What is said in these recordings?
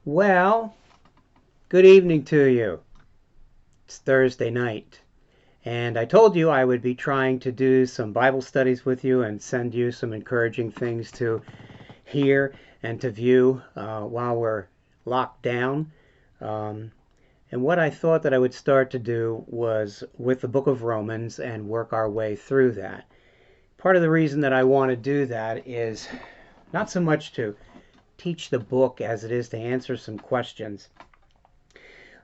Well, good evening to you. It's Thursday night, and I told you I would be trying to do some Bible studies with you and send you some encouraging things to hear and to view while we're locked down. Um, and what I thought that I would start to do was with the book of Romans and work our way through that. Part of the reason that I want to do that is not so much to teach the book as it is to answer some questions.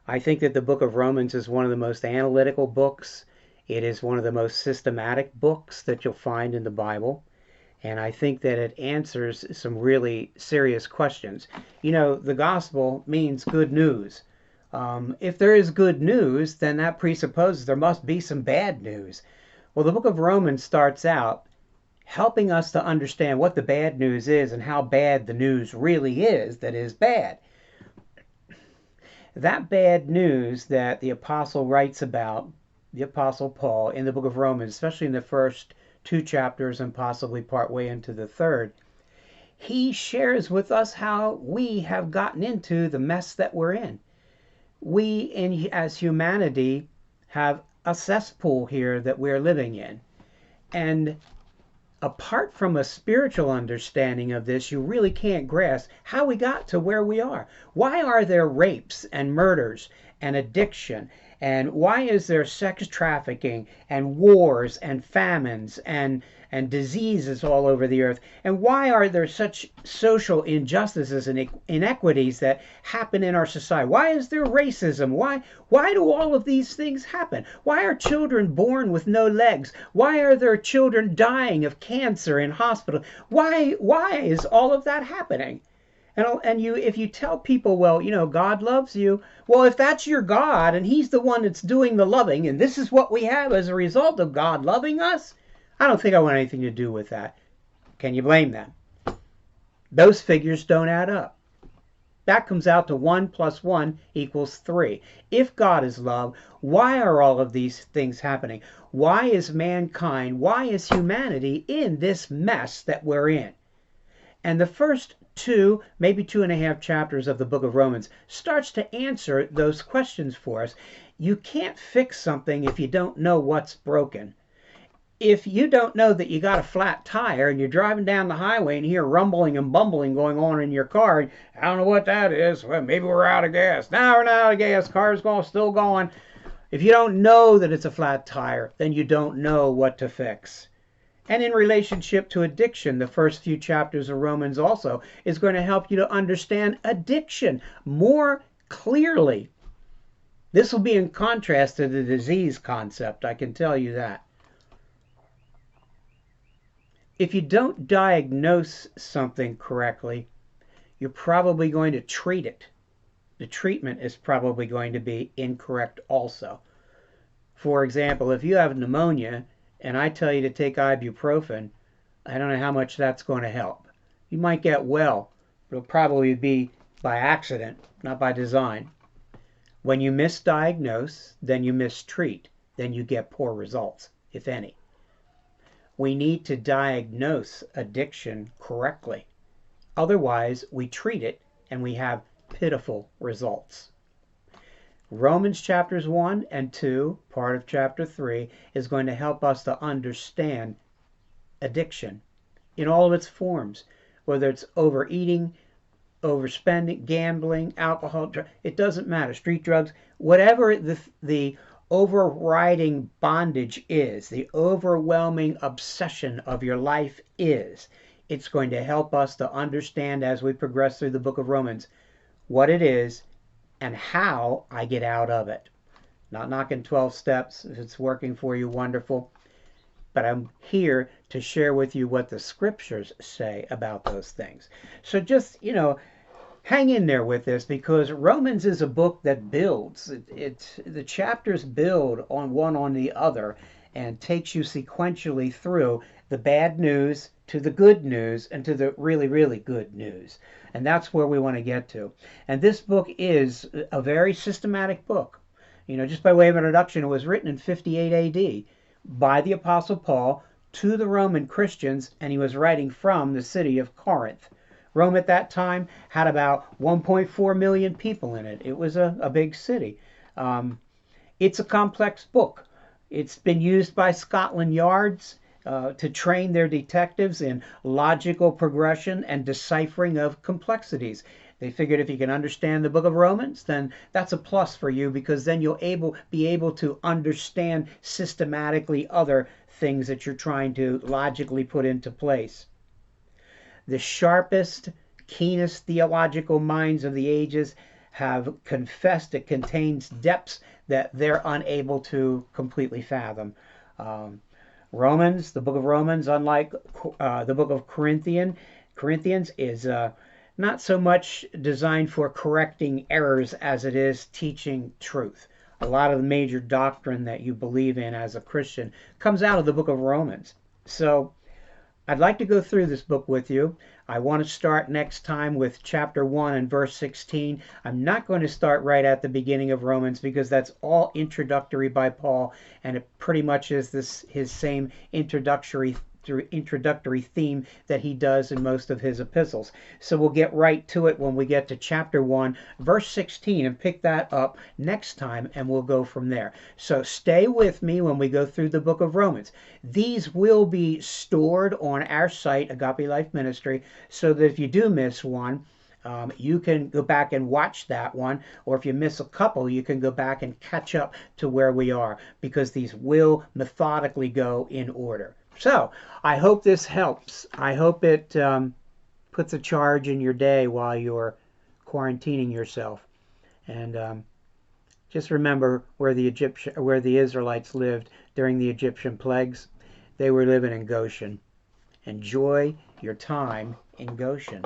I think that the book of Romans is one of the most analytical books. It is one of the most systematic books that you'll find in the Bible. And I think that it answers some really serious questions. You know, the gospel means good news. If there is good news, then that presupposes there must be some bad news. Well, the book of Romans starts out helping us to understand what the bad news is and how bad the news really is that is bad. That bad news that the apostle writes about, the apostle Paul, in the book of Romans, especially in the first two chapters and possibly part way into the third, he shares with us how we have gotten into the mess that we're in. We, as humanity, have a cesspool here that we're living in. And apart from a spiritual understanding of this, you really can't grasp how we got to where we are. Why are there rapes and murders and addiction? And why is there sex trafficking and wars and famines and diseases all over the earth? And why are there such social injustices and inequities that happen in our society? Why is there racism? Why do all of these things happen? Why are children born with no legs? Why are there children dying of cancer in hospital? Why is all of that happening? And if you tell people, well, God loves you, well, if that's your God and he's the one that's doing the loving and this is what we have as a result of God loving us, I don't think I want anything to do with that. Can you blame them? Those figures don't add up. That comes out to 1 + 1 = 3. If God is love, why are all of these things happening? Why is mankind, why is humanity in this mess that we're in? And the first two, maybe 2.5 chapters of the book of Romans starts to answer those questions for us. You can't fix something if you don't know what's broken. If you don't know that you got a flat tire and you're driving down the highway and you hear rumbling and bumbling going on in your car, and I don't know what that is, well, maybe we're out of gas. Now we're not out of gas, car's still going. If you don't know that it's a flat tire, then you don't know what to fix. And in relationship to addiction, the first few chapters of Romans also is going to help you to understand addiction more clearly. This will be in contrast to the disease concept, I can tell you that. If you don't diagnose something correctly, you're probably going to treat it. The treatment is probably going to be incorrect also. For example, if you have pneumonia and I tell you to take ibuprofen, I don't know how much that's going to help. You might get well, but it'll probably be by accident, not by design. When you misdiagnose, then you mistreat, then you get poor results, if any. We need to diagnose addiction correctly. Otherwise, we treat it and we have pitiful results. Romans chapters 1 and 2, part of chapter 3, is going to help us to understand addiction in all of its forms, whether it's overeating, overspending, gambling, alcohol, it doesn't matter, street drugs, whatever the overriding bondage is, the overwhelming obsession of your life is, it's going to help us to understand as we progress through the book of Romans what it is and how I get out of it. Not knocking 12 steps. If it's working for you, wonderful. But I'm here to share with you what the scriptures say about those things. So just, hang in there with this, because Romans is a book that builds. The chapters build on one on the other and takes you sequentially through the bad news to the good news and to the really, really good news. And that's where we want to get to. And this book is a very systematic book. Just by way of introduction, it was written in 58 AD by the Apostle Paul to the Roman Christians, and he was writing from the city of Corinth, Rome at that time had about 1.4 million people in it. It was a big city. Um, it's a complex book. It's been used by Scotland Yards to train their detectives in logical progression and deciphering of complexities. They figured if you can understand the book of Romans, then that's a plus for you because then you'll be able to understand systematically other things that you're trying to logically put into place. The sharpest, keenest theological minds of the ages have confessed it contains depths that they're unable to completely fathom. Um, Romans, the book of Romans, unlike the book of Corinthians, is not so much designed for correcting errors as it is teaching truth. A lot of the major doctrine that you believe in as a Christian comes out of the book of Romans. So I'd like to go through this book with you. I want to start next time with chapter 1 and verse 16. I'm not going to start right at the beginning of Romans because that's all introductory by Paul, and it pretty much is his same introductory theme that he does in most of his epistles. So we'll get right to it when we get to chapter 1, verse 16, and pick that up next time, and we'll go from there. So stay with me when we go through the book of Romans. These will be stored on our site, Agape Life Ministry, so that if you do miss one, you can go back and watch that one, or if you miss a couple, you can go back and catch up to where we are, because these will methodically go in order. So I hope this helps. I hope it puts a charge in your day while you're quarantining yourself. And just remember where the Israelites lived during the Egyptian plagues. They were living in Goshen. Enjoy your time in Goshen.